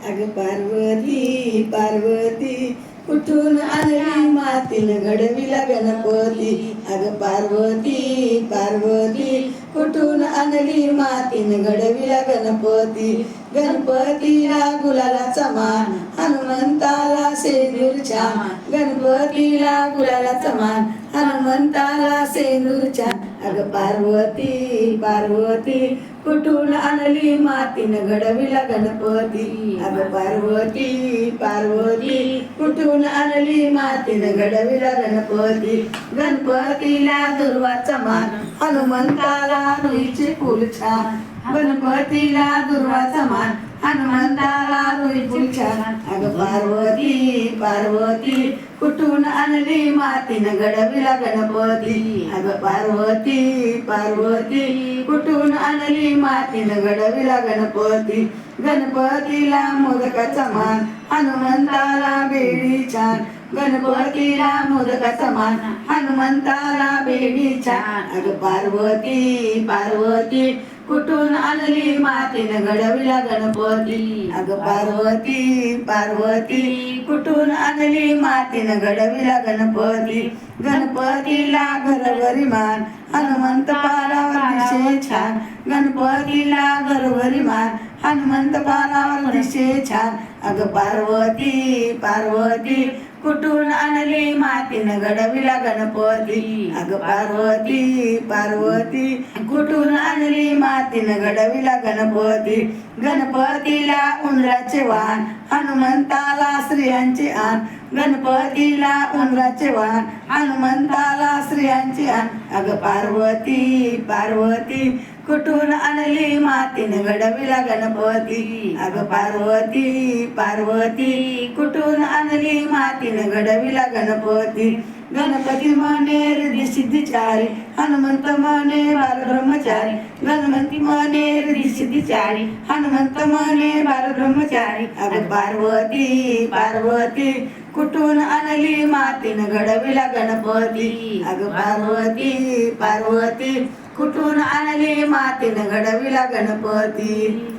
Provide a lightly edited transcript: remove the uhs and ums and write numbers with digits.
अग पार्वती पार्वती कुठून आणली मातीन घडविला गणपती. अग पार्वती पार्वती कुठून आणली मातीन घडविला गणपती. गणपतीला गुलालाचा मान हनुमंताला सेंदूर छान. गणपतीला गुलालाचा मान हनुमंताला सेंदूर छान. अग पार्वती पार्वती कुठून आणली मातीन घडविला गणपती. अग पार्वती पार्वती कुठून आणली मातीन घडविला गणपती. गणपतीला दुर्वाचा मान हनुमंताला रुईचे फूल छान. गणपतीला दुर्वाचा मान हनुमंताला रुई फूल छान. अग पार्वती पार्वती कुठून आणली मातीन घडविला गणपती. अग पार्वती पार्वती कुठून आणली मातीन घडविला गणपती. गणपतीला मोदकाचा मान हनुमंताला बेडी छान. गणपतीला मोदकाचा मान हनुमंताला बेडी छान. अग पार्वती पार्वती कुठून आणली मातीन घडविला गणपती. अग पार्वती पार्वती कुठून आणली मातीन घडविला गणपती. गणपतीला घरोघरी मान हनुमंत पारावर दिसे छान. गणपतीला घरोघरी मान हनुमंत पारावर दिसे छान. अग पार्वती पार्वती कुठून आणली मातीन घडविला गणपती. अग पार्वती पार्वती कुठून आणली मातीन घडविला गणपती. गणपतीला उंदराचे वाहन हनुमंताला स्त्रियांचे आण. गणपतीला उंदराचे वाहन हनुमंताला स्त्रियांचे आण. अग पार्वती पार्वती कुठून आणली मातीन घडविला गणपती. अग पार्वती पार्वती कुठून आणली मातीन घडविला गणपती. गणपती म्हणे रिद्धी सिद्धी चारी हनुमंत म्हणे बालब्रह्मचारी. गणपती म्हणे रिद्धी सिद्धी चारी हनुमंत म्हणे बालब्रह्मचारी. अग पार्वती पार्वती कुठून आणली मातीन घडविला गणपती. अग पार्वती पार्वती कुठून आणली मातीन घडविला गणपती.